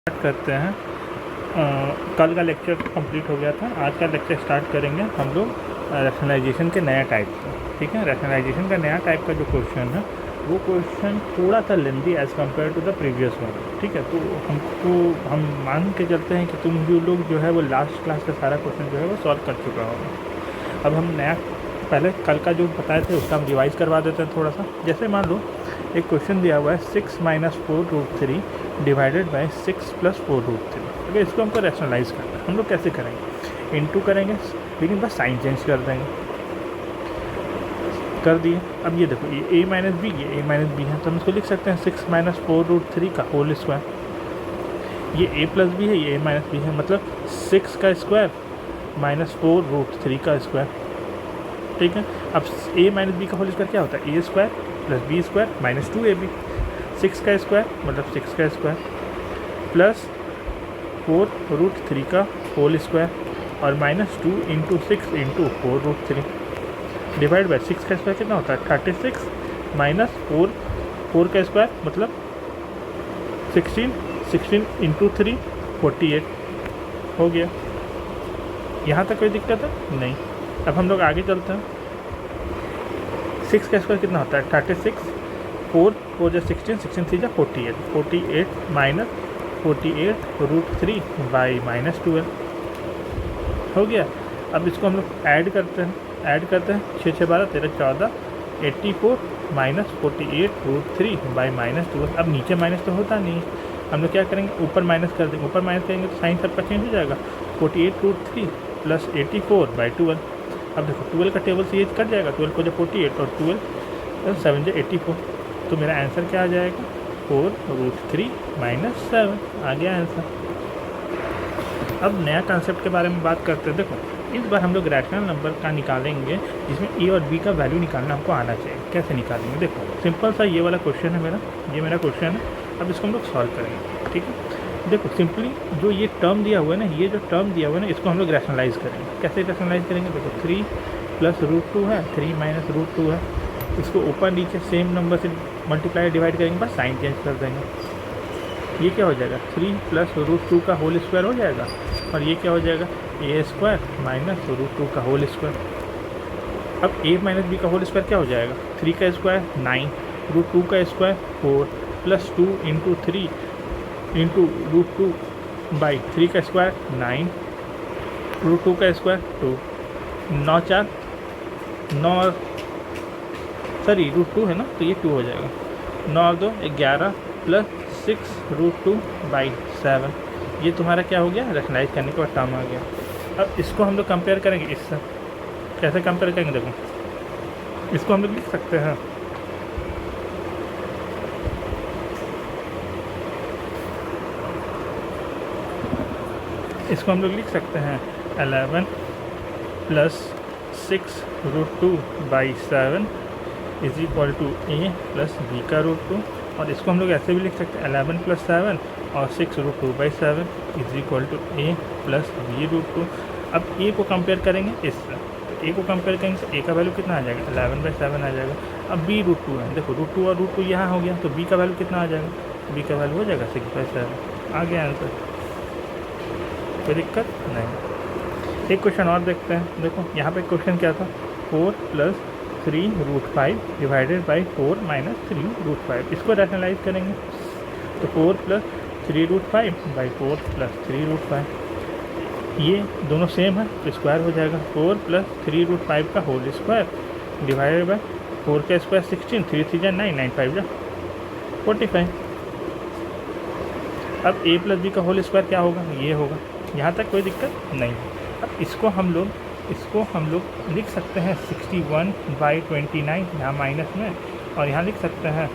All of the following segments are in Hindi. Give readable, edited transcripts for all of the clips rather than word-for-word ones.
स्टार्ट करते हैं। कल का लेक्चर कंप्लीट हो गया था, आज का लेक्चर स्टार्ट करेंगे हम लोग रैशनलाइजेशन के नया टाइप का। ठीक है, रैशनलाइजेशन का नया टाइप का जो क्वेश्चन है वो क्वेश्चन थोड़ा सा lengthy as compared to the previous one. ठीक है, तो हम मान के चलते हैं कि तुम जो लोग जो है वो लास्ट क्लास का सारा क्वेश्चन जो है वो सॉल्व कर चुका होगा। अब हम नया पहले कल का जो बताए थे उसका हम रिवाइज़ करवा देते हैं थोड़ा सा। जैसे मान लो एक क्वेश्चन दिया हुआ है 6 - 4√3 डिवाइडेड बाय 6 + 4√3। अगर इसको हमको रैशनलाइज़ करना है, हम लोग कैसे करेंगे? इनटू करेंगे, लेकिन बस साइन चेंज कर देंगे। कर दिए। अब ये देखो, ये a - b, ये a - b है, तो हम इसको लिख सकते हैं 6 - 4√3 का होल स्क्वायर। ये a + b है, ये a - b है, मतलब 6 का स्क्वायर माइनस 4√3 का स्क्वायर। ठीक है, अब a - b का होल स्क्वायर क्या होता है? a² + b² - 2ab। 6 का स्क्वायर मतलब 6 का स्क्वायर प्लस 4√3 का होल स्क्वायर और -2 × 6 × 4√3 डिवाइड बाय 6 का स्क्वायर कितना होता है? 36 -4 का स्क्वायर मतलब 16 × 3 48 हो गया। यहाँ तक कोई दिक्कत है? नहीं। अब हम लोग आगे चलते हैं। 6 का स्क्वायर कितना होता है? 36, 4 × 16, 16 3 48, 48 - 48√3 बाई -12 हो गया। अब इसको हम लोग ऐड करते हैं 6 6 12 13 14, 84 - 48√3 बाई -12। अब नीचे माइनस तो होता नहीं, हम लोग क्या करेंगे? ऊपर माइनस कर देंगे। ऊपर माइनस करेंगे तो साइन सबका चेंज हो जाएगा। 48√3 + 84/12। अब देखो 12 का टेबल से ये कट जाएगा, 12 को जब 48 और 12 7 × 84, तो मेरा आंसर क्या आ जाएगा? 4√3 - 7 आ गया आंसर। अब नया कॉन्सेप्ट के बारे में बात करते हैं। देखो, इस बार हम लोग रैशनल नंबर का निकालेंगे जिसमें a और b का वैल्यू निकालना हमको आना चाहिए। कैसे निकालेंगे? देखो, सिंपल सा ये वाला क्वेश्चन है मेरा, ये मेरा क्वेश्चन है। अब इसको हम लोग सॉल्व करेंगे। ठीक है, देखो सिंपली जो ये टर्म दिया हुआ है ना, ये जो टर्म दिया हुआ है ना, इसको हम लोग रैशनलाइज़ करेंगे। कैसे रैशनलाइज़ करेंगे? देखो 3 + √2 है, 3 - √2 है, इसको ऊपर नीचे सेम नंबर से मल्टीप्लाई डिवाइड करेंगे, बस साइन चेंज कर देंगे। ये क्या हो जाएगा? 3 + √2 का होल स्क्वायर हो जाएगा, और ये क्या हो जाएगा? a² - √2 का होल स्क्वायर। अब a - b का होल स्क्वायर क्या हो जाएगा? 3 का स्क्वायर 9, √2 का स्क्वायर 4 + 2 × 3 × √2 बाई 3 का स्क्वायर 9, √2 का स्क्वायर 2, 9 4 9, सॉरी √2 है ना, तो ये 2 हो जाएगा। 9 और 2 11 + 6 √2 बाई 7। ये तुम्हारा क्या हो गया? रैशनलाइज करने के बाद टर्म आ गया। अब इसको हम लोग कंपेयर करेंगे इससे। कैसे कंपेयर करेंगे? देखो, इसको हम लोग लिख सकते हैं, इसको हम लोग लिख सकते हैं 11 + 6 √2 by 7 is equal to a + b का √2। और इसको हम लोग ऐसे भी लिख सकते हैं 11 + 7 और 6 √2 by 7 is equal to a + b √2। अब a को कंपेयर करेंगे इससे, तो a को कंपेयर करेंगे तो a का वैल्यू कितना आ जाएगा? 11/7 आ जाएगा। अब b √2 है, देखो √2 और √2 यहाँ हो गया, तो b का वैल्यू कितना आ जाएगा? b का वैल्यू हो जाएगा 6/7। आ गया आंसर, कोई दिक्कत नहीं। एक क्वेश्चन और देखते हैं। देखो यहाँ पे क्वेश्चन क्या था? 4 + 3√5 डिवाइडेड बाई 4 - 3√5। इसको रैशनलाइज करेंगे तो 4 + 3√5 बाई 4 + 3√5, ये दोनों सेम है तो स्क्वायर हो जाएगा। 4 + 3√5 का होल स्क्वायर डिवाइडेड बाई 4 का स्क्वायर 16, 3 3 9, 9 5 45। अब a + b का होल स्क्वायर क्या होगा? ये होगा। यहाँ तक कोई दिक्कत नहीं। अब इसको हम लोग लिख सकते हैं 61/29 यहाँ माइनस में, और यहाँ लिख सकते हैं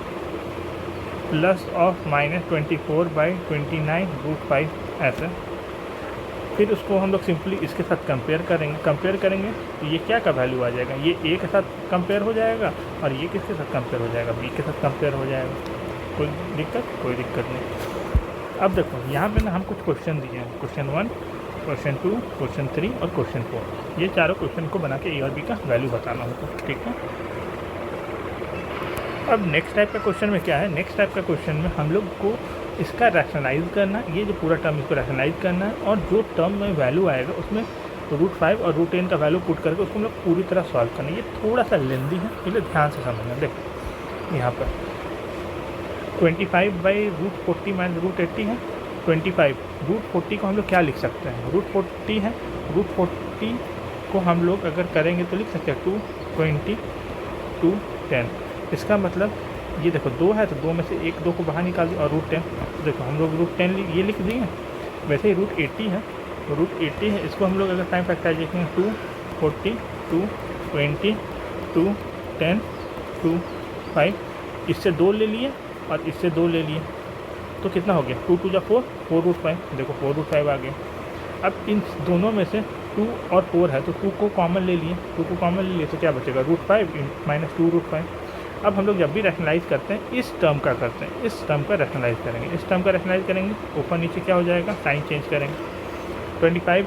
+/-24/29 ऐसे। फिर उसको हम लोग सिंपली इसके साथ कंपेयर करेंगे तो ये क्या का वैल्यू आ जाएगा? ये a के साथ कंपेयर हो जाएगा, और ये किसके साथ कंपेयर हो जाएगा? b के साथ कंपेयर हो जाएगा। कोई दिक्कत नहीं। अब देखो यहाँ पे ना हम कुछ क्वेश्चन दिए हैं, क्वेश्चन 1, क्वेश्चन 2, क्वेश्चन 3 और क्वेश्चन 4। ये चारों क्वेश्चन को बना के a और b का वैल्यू बताना होगा। ठीक है, अब नेक्स्ट टाइप का क्वेश्चन में क्या है? नेक्स्ट टाइप का क्वेश्चन में हम लोग को इसका रैशनलाइज करना, ये जो पूरा टर्म इसको रैशनलाइज करना है, और जो टर्म में वैल्यू आएगा उसमें √5 और √10 का वैल्यू पुट करके उसको हम लोग पूरी तरह सॉल्व करना है। ये थोड़ा सा लेंदी है, इसलिए ध्यान से समझना। देखो यहाँ पर 25/√40 - √80 है। 25 √40 को हम लोग क्या लिख सकते हैं, √40 है, √40 को हम लोग अगर करेंगे तो लिख सकते हैं 220 210। इसका मतलब ये देखो 2 है तो 2 में से 1 2 को बाहर निकाल दिया, और √10 देखो हम लोग √10 ये लिख दिए। वैसे ही √80 है, √80 है, इसको हम लोग अगर टाइम फैक्टराइजेशन 240 220 210 25, इससे 2 ले लिए और इससे 2 ले लिए, तो कितना हो गया 2 2 4 4√5। देखो 4√5 आ गया। अब इन दोनों में से 2 और 4 है तो 2 को कॉमन ले लिए, 2 को कॉमन ले लिए तो क्या बचेगा √5 - 2√5। अब हम लोग जब भी रैशनलाइज करते हैं इस टर्म का करते हैं, इस टर्म का रैशनलाइज करेंगे, इस टर्म का रैशनलाइज करेंगे, ऊपर नीचे क्या हो जाएगा, साइन चेंज करेंगे। 25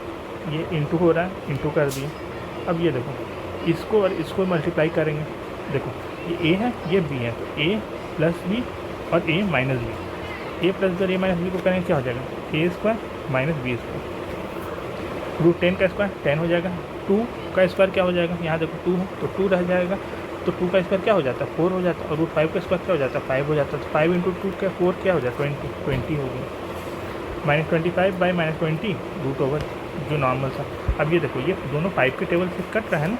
ये इंटू हो रहा है, इंटू कर दिए। अब ये देखो इसको और इसको मल्टीप्लाई करेंगे। देखो ये ए है, ये बी है, तो a + b और a - b, a + b और a - b को करेंगे क्या हो जाएगा, a² - b²। √10 का स्क्वायर 10 हो जाएगा। 2 का स्क्वायर क्या हो जाएगा, यहाँ देखो 2 है तो 2 रह जाएगा, तो 2 का स्क्वायर क्या हो जाता है 4 हो जाता है, और √5 का स्क्वायर क्या हो जाता है 5 हो जाता है। तो 5 × 2 का 4 क्या हो जाता है 20 हो गया। -25/- 20 √ओवर जो नॉर्मल था। अब ये देखो ये दोनों 5 के टेबल से कट रहा है ना,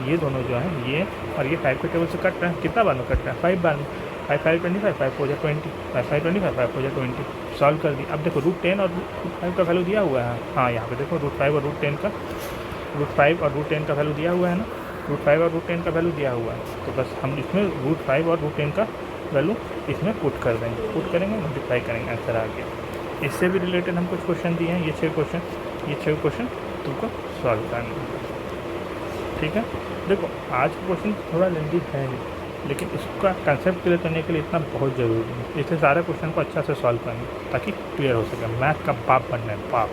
ये दोनों जो है ये और ये 5 के टेबल से कट रहा है, कितना बार में कट रहा है 5 बार में। 5 5 25 5 4 20 5 5 25 5 4 20 सॉल्व कर दी। अब देखो √10 और √5 का वैल्यू दिया हुआ है, हाँ यहाँ पे देखो √5 और √10 का वैल्यू दिया हुआ है ना, √5 और √10 का वैल्यू दिया हुआ है, तो बस हम इसमें √5 और √10 का वैल्यू इसमें पुट कर देंगे, पुट करेंगे मल्टीप्लाई करेंगे, आंसर आ गया। इससे भी रिलेटेड हम कुछ क्वेश्चन दिए हैं, ये 6 क्वेश्चन तुमको सॉल्व करना है, ठीक है। देखो आज का क्वेश्चन थोड़ा लेंदी है लेकिन इसका कंसेप्ट क्लियर करने के लिए इतना बहुत ज़रूरी है, इसलिए सारे क्वेश्चन को अच्छा से सॉल्व करना ताकि क्लियर हो सके। मैथ का बाप बनना है, बाप।